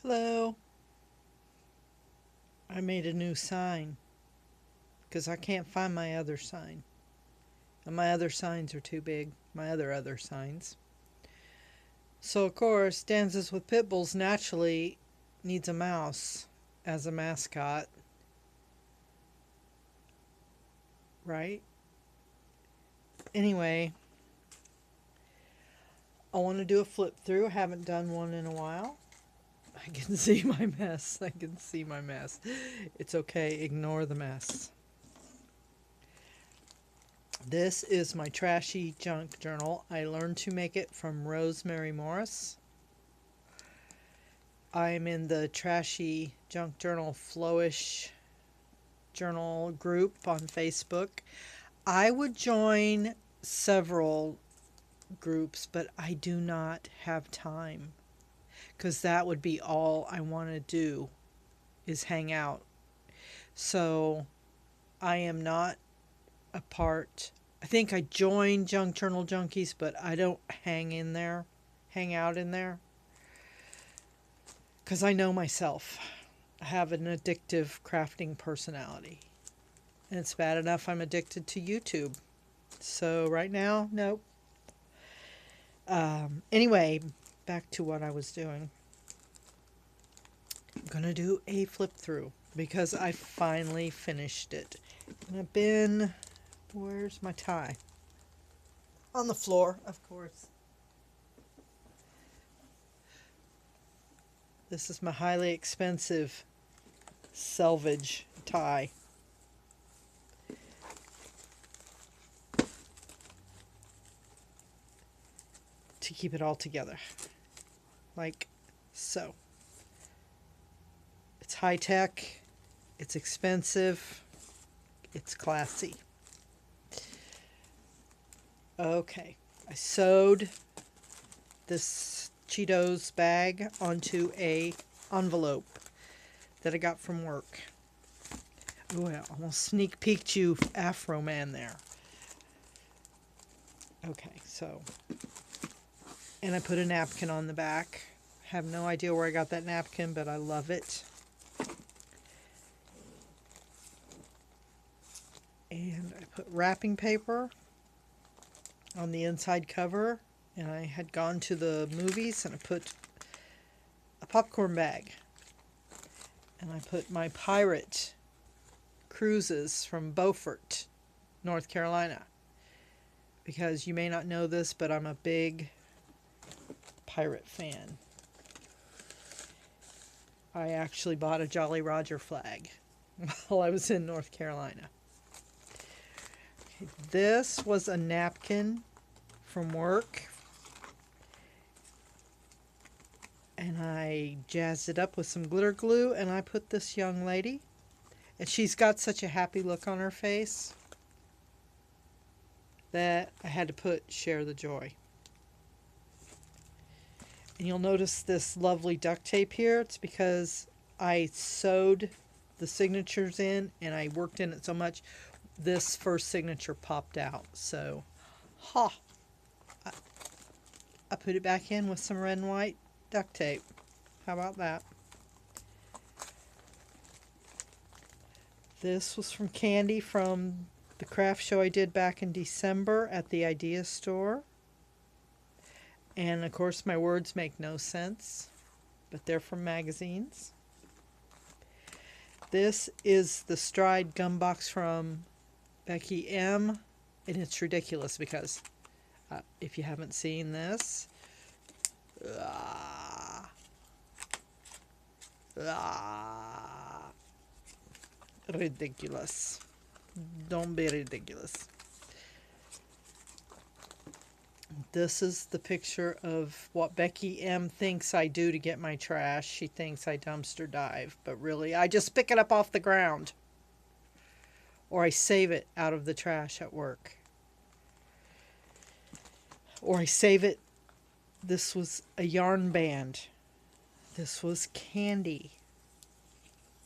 Hello. I made a new sign because I can't find my other sign. And my other signs are too big. My other signs. So, of course, Dances with Pitbulls naturally needs a mouse as a mascot, right? Anyway, I want to do a flip through. I haven't done one in a while. I can see my mess. I can see my mess. It's okay. Ignore the mess. This is my Trashy junk journal. I learned to make it from Rosemary Morris. I'm in the Trashy junk journal flowish journal group on Facebook. I would join several groups, but I do not have time because that would be all I want to do is hang out. So I am not a part. I think I joined Junk Journal Junkies, but I don't hang out in there, because I know myself. I have an addictive crafting personality. And it's bad enough I'm addicted to YouTube. So right now, nope. Anyway, back to what I was doing. I'm going to do a flip through because I finally finished it. And I've been... Where's my tie? On the floor, of course. This is my highly expensive selvage tie. To keep it all together. Like so. It's high tech. It's expensive. It's classy. Okay. I sewed this Cheetos bag onto a envelope that I got from work. Ooh, I almost sneak peeked you, Afro Man, there. Okay, so... And I put a napkin on the back. Have no idea where I got that napkin, but I love it. And I put wrapping paper on the inside cover. And I had gone to the movies and I put a popcorn bag. And I put my pirate cruises from Beaufort, North Carolina. Because you may not know this, but I'm a big pirate fan. I actually bought a Jolly Roger flag while I was in North Carolina. Okay, this was a napkin from work. And I jazzed it up with some glitter glue and I put this young lady. And she's got such a happy look on her face that I had to put share the joy. And you'll notice this lovely duct tape here. It's because I sewed the signatures in and I worked in it so much, this first signature popped out. So, I put it back in with some red and white duct tape. How about that? This was from Candy from the craft show I did back in December at the Idea Store. And of course my words make no sense, but they're from magazines. This is the Stride gum box from Becky M. And it's ridiculous because if you haven't seen this, ridiculous. Don't be ridiculous. This is the picture of what Becky M thinks I do to get my trash. She thinks I dumpster dive, but really I just pick it up off the ground. Or I save it out of the trash at work. Or I save it. This was a yarn band. This was candy.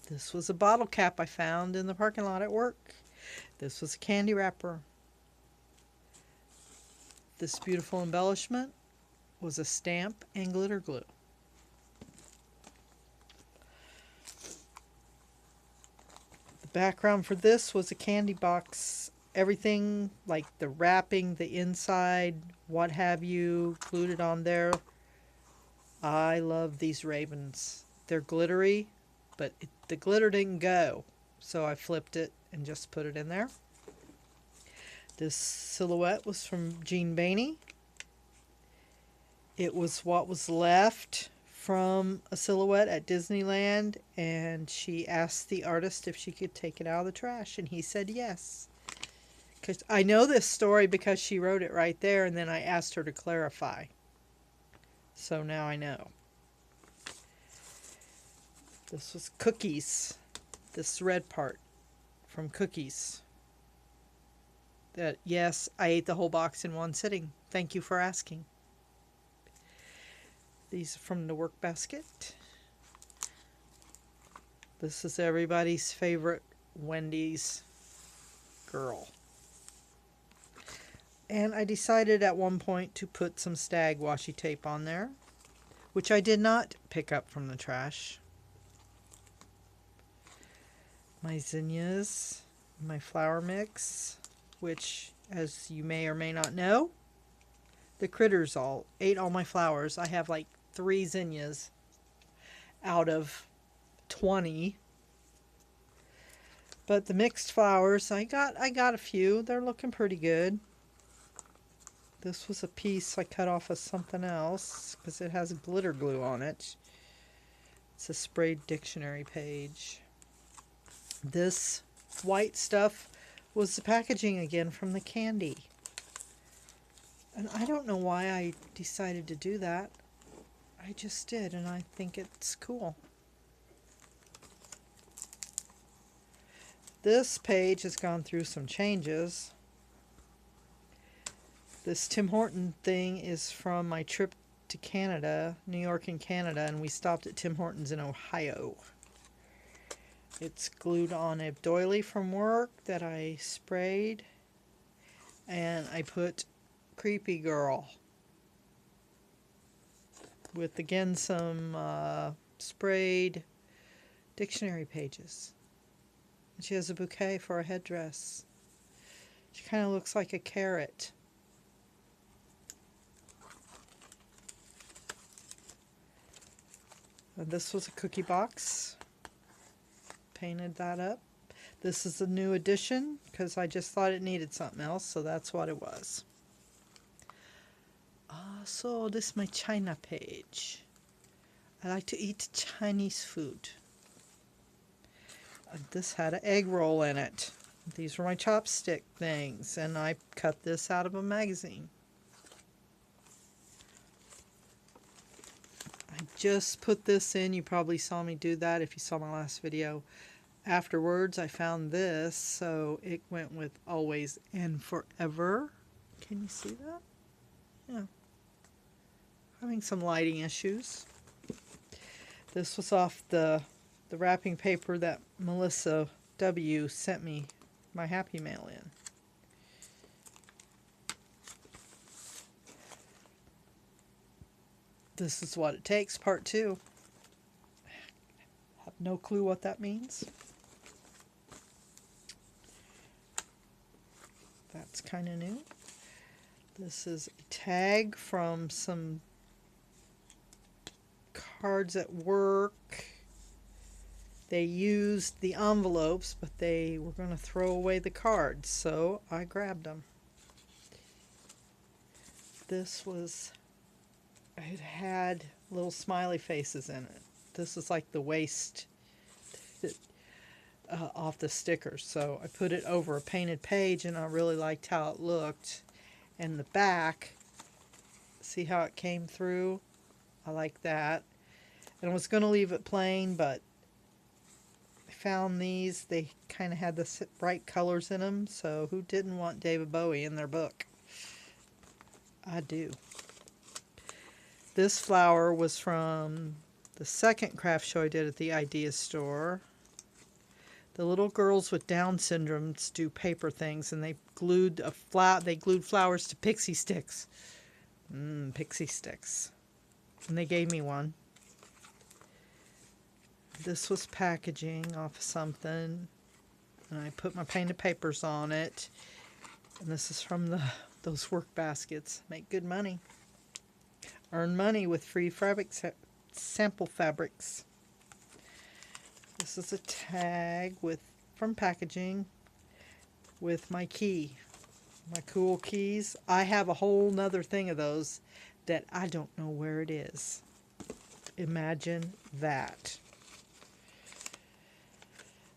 This was a bottle cap I found in the parking lot at work. This was a candy wrapper. This beautiful embellishment was a stamp and glitter glue. background for this was a candy box. Everything, like the wrapping, the inside, what have you, glued it on there. I love these ravens. They're glittery, but the glitter didn't go. So I flipped it and just put it in there. This silhouette was from Jean Bainey. It was what was left from a silhouette at Disneyland, and she asked the artist if she could take it out of the trash, and he said yes. Because I know this story because she wrote it right there, and then I asked her to clarify. So now I know. This was Cookies. This red part from Cookies. That, yes, I ate the whole box in one sitting. Thank you for asking. These are from the work basket. This is everybody's favorite Wendy's girl. And I decided at one point to put some stag washi tape on there, which I did not pick up from the trash. My zinnias, my flour mix, which, as you may or may not know, the critters all ate all my flowers. I have like 3 zinnias out of 20. But the mixed flowers, I got a few. They're looking pretty good. This was a piece I cut off of something else because it has glitter glue on it. It's a sprayed dictionary page. This white stuff was the packaging again from the candy. And I don't know why I decided to do that. I just did, and I think it's cool. This page has gone through some changes. This Tim Horton thing is from my trip to Canada, New York and Canada, and we stopped at Tim Hortons in Ohio. It's glued on a doily from work that I sprayed, and I put Creepy Girl with, again, some sprayed dictionary pages. And she has a bouquet for a headdress. She kind of looks like a carrot. And this was a cookie box. Painted that up. This is a new edition because I just thought it needed something else, so that's what it was. So this is my China page. I like to eat Chinese food. This had an egg roll in it. These were my chopstick things, and I cut this out of a magazine. I just put this in. You probably saw me do that if you saw my last video. Afterwards, I found this, so it went with Always and Forever. Can you see that? Yeah. Having some lighting issues. This was off the wrapping paper that Melissa W. sent me my Happy Mail in. This is What It Takes, Part 2. I have no clue what that means. That's kind of new. This is a tag from some cards at work. They used the envelopes, but they were going to throw away the cards, so I grabbed them. This was, it had little smiley faces in it. This is like the waist off the stickers, so I put it over a painted page, and I really liked how it looked. And the back, see how it came through? I like that. And I was going to leave it plain, but I found these. They kind of had the bright colors in them, so who didn't want David Bowie in their book? I do. This flower was from the second craft show I did at the Idea Store. The little girls with Down syndromes do paper things, and they glued flowers to pixie sticks. Pixie sticks. And they gave me one. This was packaging off something. And I put my painted papers on it. And this is from those work baskets. Make good money. Earn money with free fabric sample fabrics. This is a tag from packaging with my key. My cool keys. I have a whole nother thing of those that I don't know where it is. Imagine that.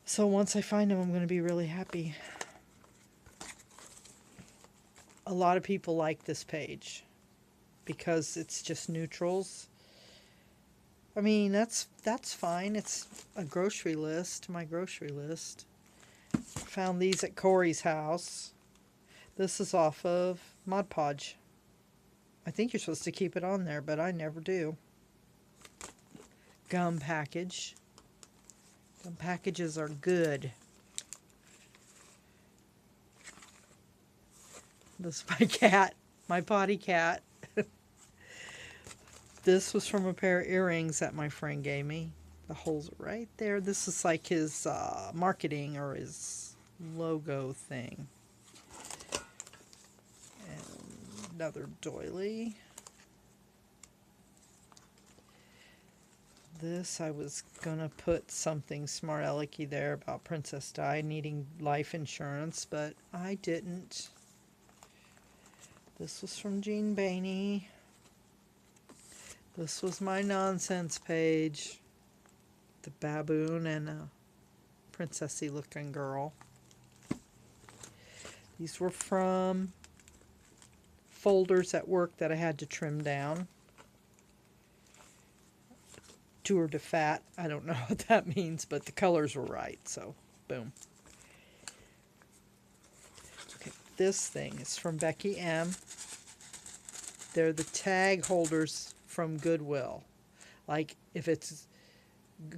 So once I find them, I'm going to be really happy. A lot of people like this page because it's just neutrals. I mean, that's fine. It's a grocery list, my grocery list. Found these at Corey's house. This is off of Mod Podge. I think you're supposed to keep it on there, but I never do. Gum package. Gum packages are good. This is my cat, my potty cat. This was from a pair of earrings that my friend gave me. The holes are right there. This is like his marketing or his logo thing. And another doily. This, I was going to put something smart alecky there about Princess Di needing life insurance, but I didn't. This was from Jean Bainey. This was my nonsense page. The baboon and a princessy looking girl. These were from folders at work that I had to trim down. Tour de fat. I don't know what that means, but the colors were right, so boom. Okay, this thing is from Becky M. They're the tag holders from Goodwill. Like if it's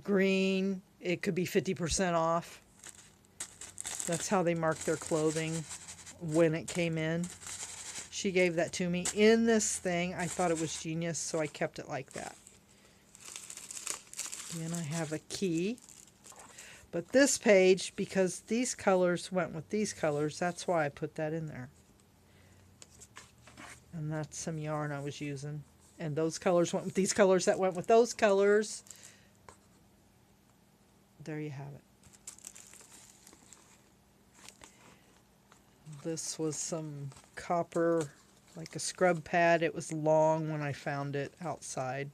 green, it could be 50% off. That's how they mark their clothing when it came in. She gave that to me in this thing. I thought it was genius, so I kept it like that. Then I have a key. But this page, because these colors went with these colors, that's why I put that in there. And that's some yarn I was using. And those colors went with these colors that went with those colors. There you have it. This was some copper, like a scrub pad. It was long when I found it outside.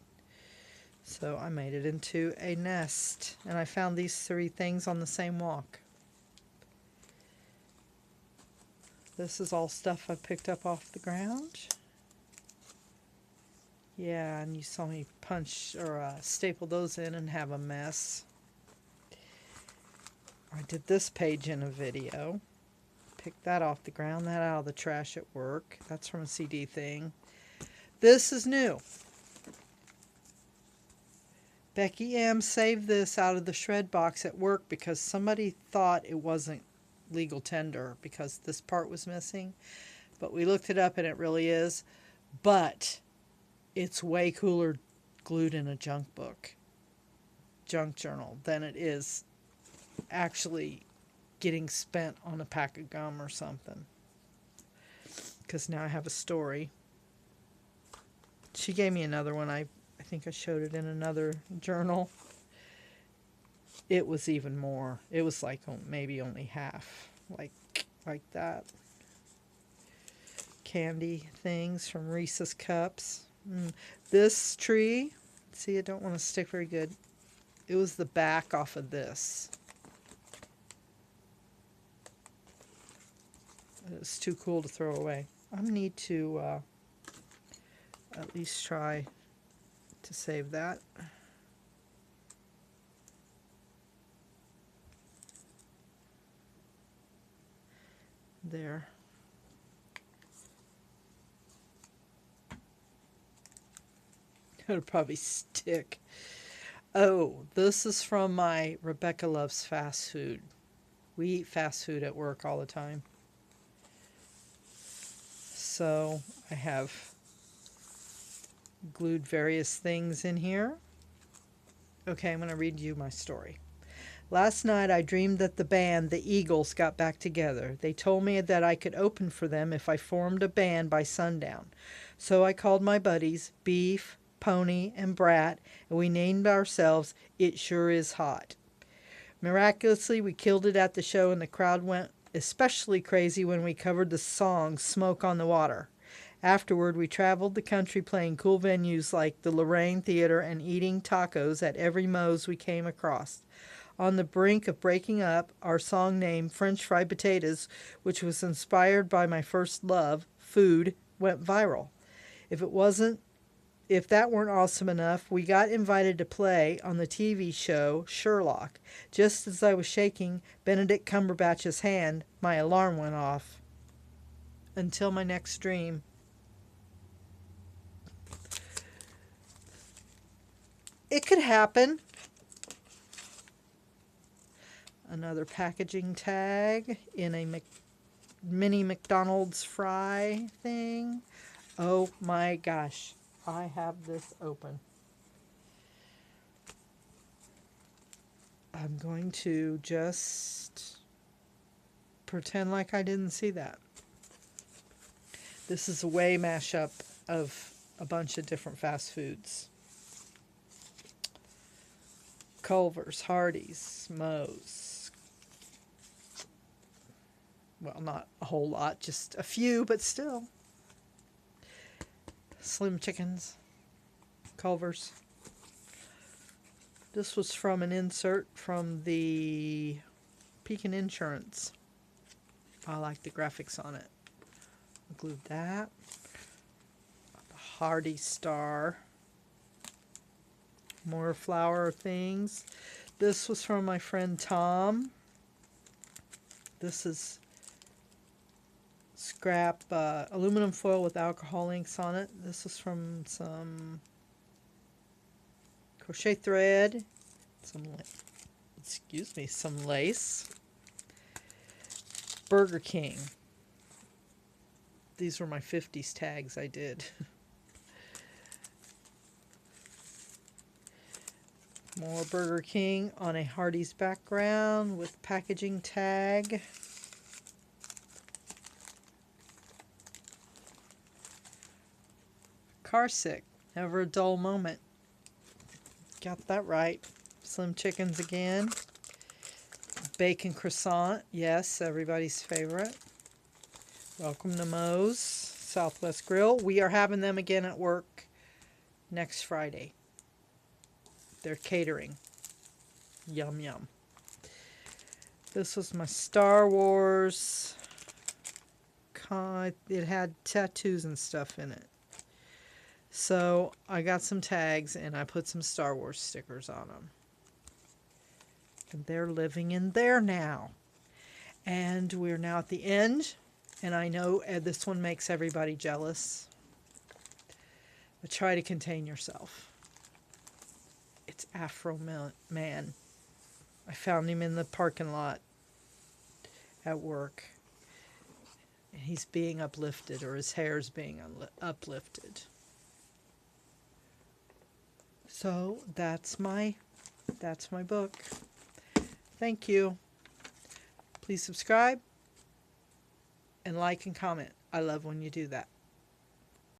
So I made it into a nest. And I found these three things on the same walk. This is all stuff I picked up off the ground. Yeah, and you saw me punch or staple those in and have a mess. I did this page in a video. Picked that off the ground, that out of the trash at work. That's from a CD thing. This is new. Becky M saved this out of the shred box at work because somebody thought it wasn't legal tender because this part was missing. But we looked it up and it really is. But it's way cooler glued in a junk book, junk journal, than it is actually getting spent on a pack of gum or something. Because now I have a story. She gave me another one. I think I showed it in another journal. It was even more. It was like maybe only half, like that. Candy things from Reese's Cups. This tree, see, I don't want to stick very good. It was the back off of this. It's too cool to throw away. I need to at least try to save that. There. It'll probably stick. Oh, this is from my Rebecca Loves Fast Food. We eat fast food at work all the time. So I have glued various things in here. Okay, I'm going to read you my story. Last night I dreamed that the band, the Eagles, got back together. They told me that I could open for them if I formed a band by sundown. So I called my buddies, Beef, Pony, and Brat, and we named ourselves It Sure Is Hot. Miraculously, we killed it at the show, and the crowd went especially crazy when we covered the song Smoke on the Water. Afterward, we traveled the country playing cool venues like the Lorraine Theater and eating tacos at every Moe's we came across. On the brink of breaking up, our song name, French Fried Potatoes, which was inspired by my first love, food, went viral. If it wasn't If that weren't awesome enough, we got invited to play on the TV show Sherlock. Just as I was shaking Benedict Cumberbatch's hand, my alarm went off. Until my next dream. It could happen. Another packaging tag in a mini McDonald's fry thing. Oh my gosh. I have this open. I'm going to just pretend like I didn't see that. This is a way mashup of a bunch of different fast foods. Culver's, Hardee's, Moe's. Well, not a whole lot, just a few, but still. Slim Chickens, Culver's. This was from an insert from the Pekin Insurance. I like the graphics on it. Glued that. The Hardy Star. More flower things. This was from my friend Tom. This is scrap aluminum foil with alcohol inks on it. This is from some crochet thread, some lace. Burger King. These were my 50s tags I did. More Burger King on a Hardee's background with packaging tag. Car sick. Never a dull moment. Got that right. Slim Chickens again. Bacon croissant. Yes, everybody's favorite. Welcome to Moe's Southwest Grill. We are having them again at work next Friday. They're catering. Yum, yum. This was my Star Wars. It had tattoos and stuff in it. So I got some tags and I put some Star Wars stickers on them. And they're living in there now. And we're now at the end. And I know this one makes everybody jealous. But try to contain yourself. It's Afro Man. I found him in the parking lot at work. And he's being uplifted, or his hair's being uplifted. So that's my book. Thank you. Please subscribe and like and comment. I love when you do that.